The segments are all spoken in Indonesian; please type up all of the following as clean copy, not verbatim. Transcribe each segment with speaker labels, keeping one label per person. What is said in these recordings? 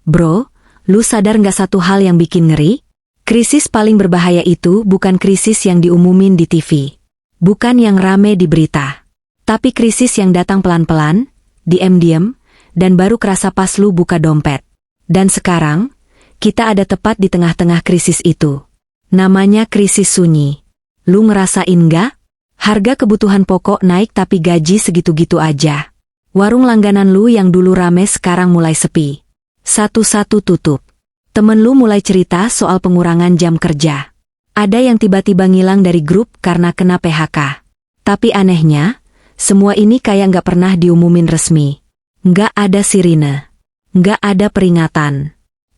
Speaker 1: Bro, lu sadar nggak satu hal yang bikin ngeri? Krisis paling berbahaya itu bukan krisis yang diumumin di TV. Bukan yang rame di berita. Tapi krisis yang datang pelan-pelan, diam-diam, dan baru kerasa pas lu buka dompet. Dan sekarang, kita ada tepat di tengah-tengah krisis itu. Namanya krisis sunyi. Lu ngerasain nggak? Harga kebutuhan pokok naik tapi gaji segitu-gitu aja. Warung langganan lu yang dulu rame sekarang mulai sepi. Satu-satu tutup. Temen lu mulai cerita soal pengurangan jam kerja. Ada yang tiba-tiba ngilang dari grup karena kena PHK. Tapi anehnya, semua ini kayak nggak pernah diumumin resmi. Nggak ada sirine. Nggak ada peringatan.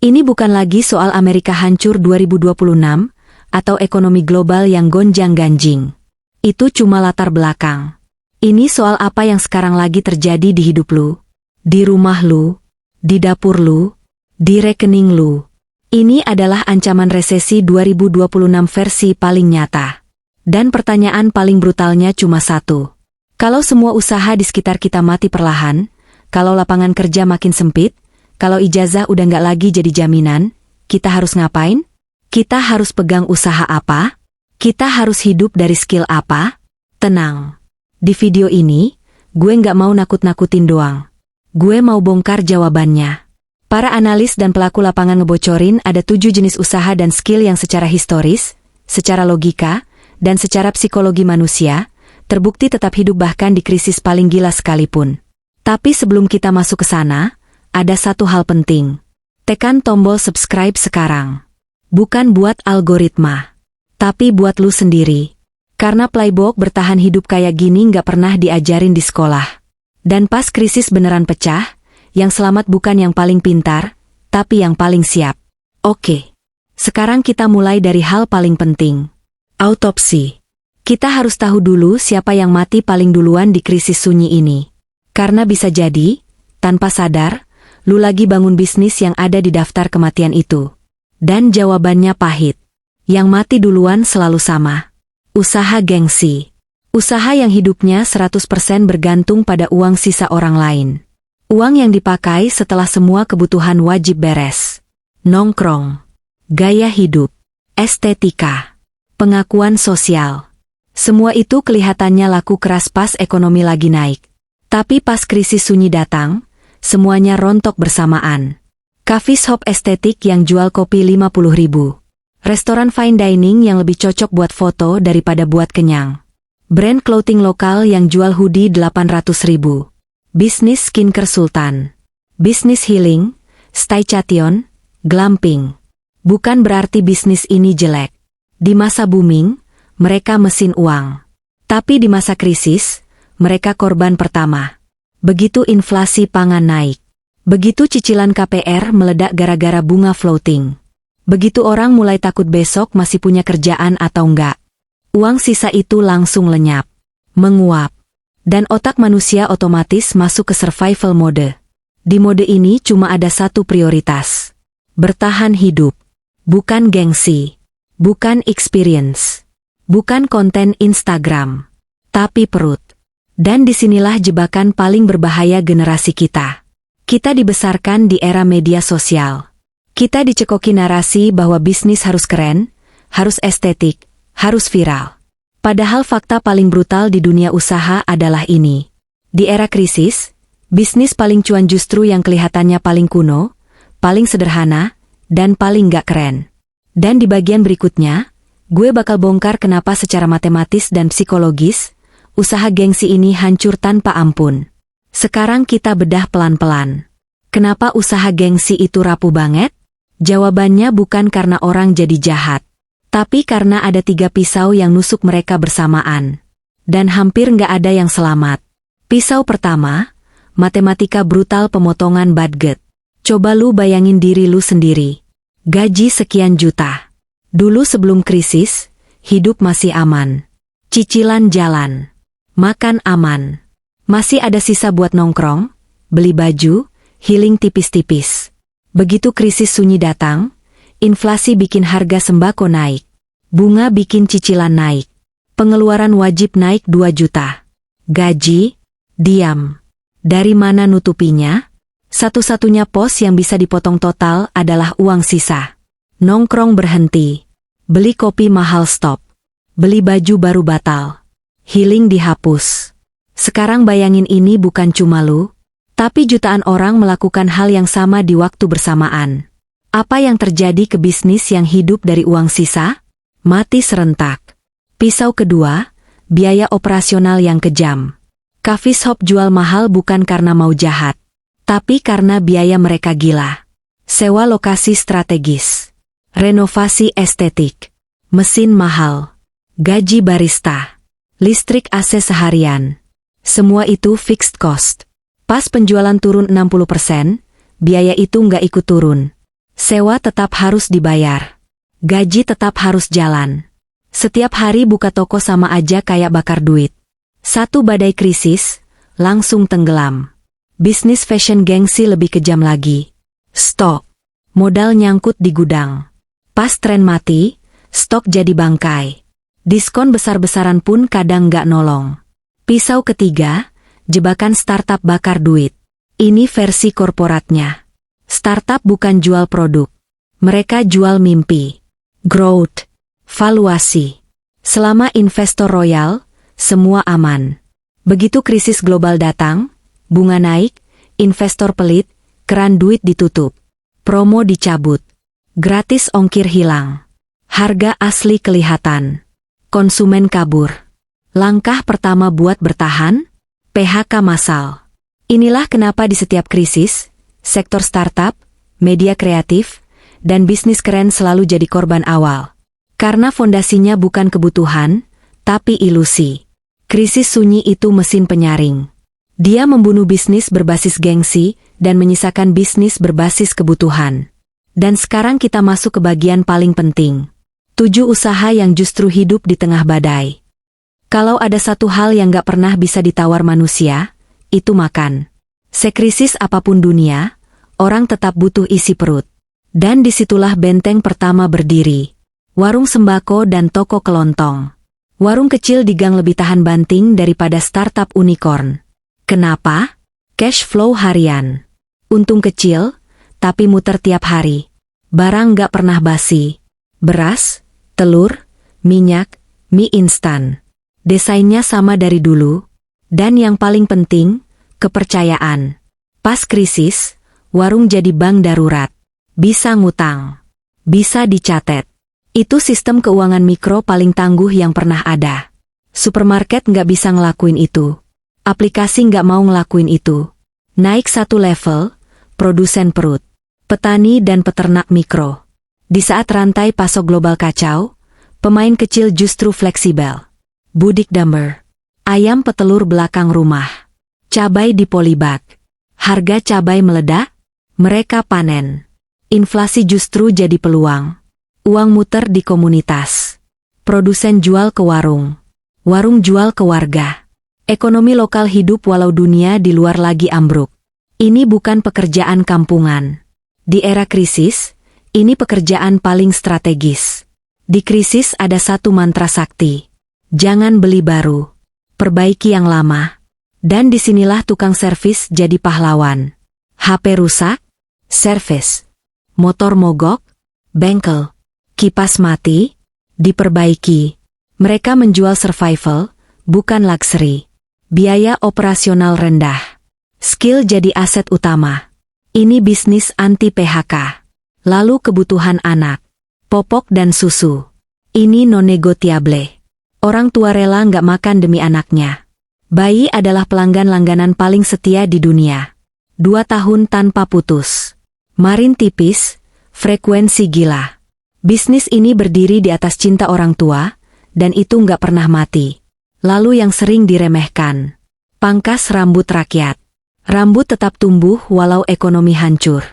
Speaker 1: Ini bukan lagi soal Amerika hancur 2026, atau ekonomi global yang gonjang-ganjing. Itu cuma latar belakang. Ini soal apa yang sekarang lagi terjadi di hidup lu, di rumah lu, di dapur lu, di rekening lu. Ini adalah ancaman resesi 2026 versi paling nyata. Dan pertanyaan paling brutalnya cuma satu. Kalau semua usaha di sekitar kita mati perlahan, kalau lapangan kerja makin sempit, kalau ijazah udah nggak lagi jadi jaminan, kita harus ngapain? Kita harus pegang usaha apa? Kita harus hidup dari skill apa? Tenang. Di video ini, gue nggak mau nakut-nakutin doang. Gue mau bongkar jawabannya. Para analis dan pelaku lapangan ngebocorin ada 7 jenis usaha dan skill yang secara historis, secara logika, dan secara psikologi manusia, terbukti tetap hidup bahkan di krisis paling gila sekalipun. Tapi sebelum kita masuk ke sana, ada satu hal penting. Tekan tombol subscribe sekarang. Bukan buat algoritma, tapi buat lu sendiri. Karena playbook bertahan hidup kayak gini nggak pernah diajarin di sekolah. Dan pas krisis beneran pecah, yang selamat bukan yang paling pintar, tapi yang paling siap. Oke, sekarang kita mulai dari hal paling penting. Autopsi. Kita harus tahu dulu siapa yang mati paling duluan di krisis sunyi ini. Karena bisa jadi, tanpa sadar, lu lagi bangun bisnis yang ada di daftar kematian itu. Dan jawabannya pahit. Yang mati duluan selalu sama. Usaha gengsi. Usaha yang hidupnya 100% bergantung pada uang sisa orang lain. Uang yang dipakai setelah semua kebutuhan wajib beres. Nongkrong. Gaya hidup. Estetika. Pengakuan sosial. Semua itu kelihatannya laku keras pas ekonomi lagi naik. Tapi pas krisis sunyi datang, semuanya rontok bersamaan. Coffee shop estetik yang jual kopi 50.000. Restoran fine dining yang lebih cocok buat foto daripada buat kenyang. Brand clothing lokal yang jual hoodie 800.000. Bisnis skincare sultan. Bisnis healing, staycation, glamping. Bukan berarti bisnis ini jelek. Di masa booming, mereka mesin uang. Tapi di masa krisis, mereka korban pertama. Begitu inflasi pangan naik. Begitu cicilan KPR meledak gara-gara bunga floating. Begitu orang mulai takut besok masih punya kerjaan atau enggak. Uang sisa itu langsung lenyap, menguap. Dan otak manusia otomatis masuk ke survival mode. Di mode ini cuma ada satu prioritas. Bertahan hidup. Bukan gengsi. Bukan experience. Bukan konten Instagram. Tapi perut. Dan disinilah jebakan paling berbahaya generasi kita. Kita dibesarkan di era media sosial. Kita dicekoki narasi bahwa bisnis harus keren, harus estetik, harus viral. Padahal fakta paling brutal di dunia usaha adalah ini. Di era krisis, bisnis paling cuan justru yang kelihatannya paling kuno, paling sederhana, dan paling gak keren. Dan di bagian berikutnya, gue bakal bongkar kenapa secara matematis dan psikologis, usaha gengsi ini hancur tanpa ampun. Sekarang kita bedah pelan-pelan. Kenapa usaha gengsi itu rapuh banget? Jawabannya bukan karena orang jadi jahat. Tapi karena ada 3 pisau yang nusuk mereka bersamaan. Dan hampir nggak ada yang selamat. Pisau pertama, matematika brutal pemotongan budget. Coba lu bayangin diri lu sendiri. Gaji sekian juta. Dulu sebelum krisis, hidup masih aman. Cicilan jalan. Makan aman. Masih ada sisa buat nongkrong, beli baju, healing tipis-tipis. Begitu krisis sunyi datang, inflasi bikin harga sembako naik. Bunga bikin cicilan naik. Pengeluaran wajib naik 2 juta. Gaji, diam. Dari mana nutupinya? Satu-satunya pos yang bisa dipotong total adalah uang sisa. Nongkrong berhenti. Beli kopi mahal stop. Beli baju baru batal. Healing dihapus. Sekarang bayangin ini bukan cuma lu, tapi jutaan orang melakukan hal yang sama di waktu bersamaan. Apa yang terjadi ke bisnis yang hidup dari uang sisa? Mati serentak. Pisau kedua, biaya operasional yang kejam. Coffee shop jual mahal bukan karena mau jahat, tapi karena biaya mereka gila. Sewa lokasi strategis. Renovasi estetik. Mesin mahal. Gaji barista. Listrik AC seharian. Semua itu fixed cost. Pas penjualan turun 60%, biaya itu nggak ikut turun. Sewa tetap harus dibayar. Gaji tetap harus jalan. Setiap hari buka toko sama aja kayak bakar duit. Satu badai krisis, langsung tenggelam. Bisnis fashion gengsi lebih kejam lagi. Stok. Modal nyangkut di gudang. Pas tren mati, stok jadi bangkai. Diskon besar-besaran pun kadang nggak nolong. Pisau ketiga, jebakan startup bakar duit. Ini versi korporatnya. Startup bukan jual produk. Mereka jual mimpi. Growth. Valuasi. Selama investor royal, semua aman. Begitu krisis global datang, bunga naik, investor pelit, keran duit ditutup. Promo dicabut. Gratis ongkir hilang. Harga asli kelihatan. Konsumen kabur. Langkah pertama buat bertahan, PHK massal. Inilah kenapa di setiap krisis, sektor startup, media kreatif, dan bisnis keren selalu jadi korban awal. Karena fondasinya bukan kebutuhan, tapi ilusi. Krisis sunyi itu mesin penyaring. Dia membunuh bisnis berbasis gengsi dan menyisakan bisnis berbasis kebutuhan. Dan sekarang kita masuk ke bagian paling penting. 7 usaha yang justru hidup di tengah badai. Kalau ada satu hal yang gak pernah bisa ditawar manusia, itu makan. Sekrisis apapun dunia, orang tetap butuh isi perut. Dan disitulah benteng pertama berdiri. Warung sembako dan toko kelontong. Warung kecil di gang lebih tahan banting daripada startup unicorn. Kenapa? Cash flow harian. Untung kecil, tapi muter tiap hari. Barang gak pernah basi. Beras, telur, minyak, mie instan. Desainnya sama dari dulu. Dan yang paling penting, kepercayaan. Pas krisis, warung jadi bank darurat. Bisa ngutang. Bisa dicatat. Itu sistem keuangan mikro paling tangguh yang pernah ada. Supermarket nggak bisa ngelakuin itu. Aplikasi nggak mau ngelakuin itu. Naik satu level, produsen perut. Petani dan peternak mikro. Di saat rantai pasok global kacau, pemain kecil justru fleksibel. Budik Dumber. Ayam petelur belakang rumah. Cabai di polybag. Harga cabai meledak, mereka panen. Inflasi justru jadi peluang. Uang muter di komunitas. Produsen jual ke warung. Warung jual ke warga. Ekonomi lokal hidup walau dunia di luar lagi ambruk. Ini bukan pekerjaan kampungan. Di era krisis, ini pekerjaan paling strategis. Di krisis ada satu mantra sakti. Jangan beli baru. Perbaiki yang lama. Dan disinilah tukang servis jadi pahlawan. HP rusak? Servis. Motor mogok? Bengkel. Kipas mati? Diperbaiki. Mereka menjual survival, bukan luxury. Biaya operasional rendah. Skill jadi aset utama. Ini bisnis anti PHK. Lalu kebutuhan anak. Popok dan susu. Ini non-negotiable. Orang tua rela nggak makan demi anaknya. Bayi adalah pelanggan langganan paling setia di dunia. 2 tahun tanpa putus. Marin tipis, frekuensi gila. Bisnis ini berdiri di atas cinta orang tua, dan itu nggak pernah mati. Lalu yang sering diremehkan. Pangkas rambut rakyat. Rambut tetap tumbuh walau ekonomi hancur.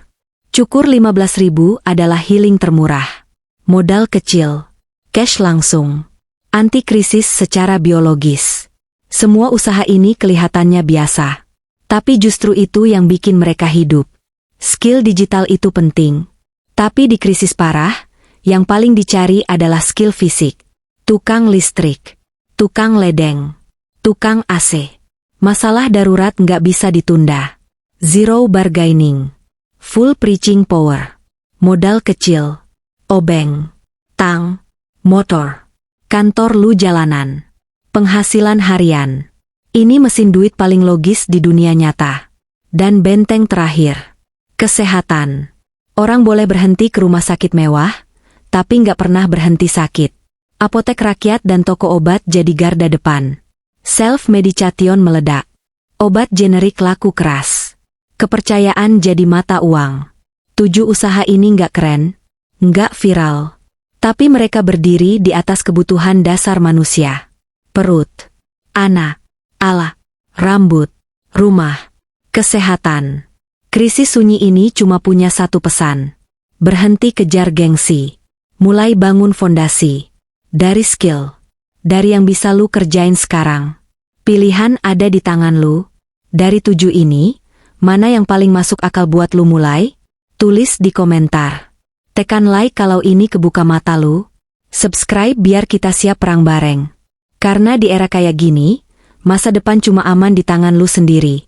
Speaker 1: Cukur 15.000 adalah healing termurah. Modal kecil. Cash langsung. Anti krisis secara biologis. Semua usaha ini kelihatannya biasa. Tapi justru itu yang bikin mereka hidup. Skill digital itu penting. Tapi di krisis parah, yang paling dicari adalah skill fisik. Tukang listrik. Tukang ledeng. Tukang AC. Masalah darurat nggak bisa ditunda. Zero bargaining. Full preaching power. Modal kecil. Obeng. Tang. Motor. Kantor lu jalanan. Penghasilan harian. Ini mesin duit paling logis di dunia nyata. Dan benteng terakhir. Kesehatan. Orang boleh berhenti ke rumah sakit mewah, tapi nggak pernah berhenti sakit. Apotek rakyat dan toko obat jadi garda depan. Self-medication meledak. Obat generik laku keras. Kepercayaan jadi mata uang. 7 usaha ini nggak keren, nggak viral. Tapi mereka berdiri di atas kebutuhan dasar manusia. Perut, anak, ala, rambut, rumah, kesehatan. Krisis sunyi ini cuma punya satu pesan. Berhenti kejar gengsi. Mulai bangun fondasi. Dari skill. Dari yang bisa lu kerjain sekarang. Pilihan ada di tangan lu. Dari 7 ini, mana yang paling masuk akal buat lu mulai? Tulis di komentar. Tekan like kalau ini kebuka mata lu. Subscribe biar kita siap perang bareng. Karena di era kayak gini, masa depan cuma aman di tangan lu sendiri.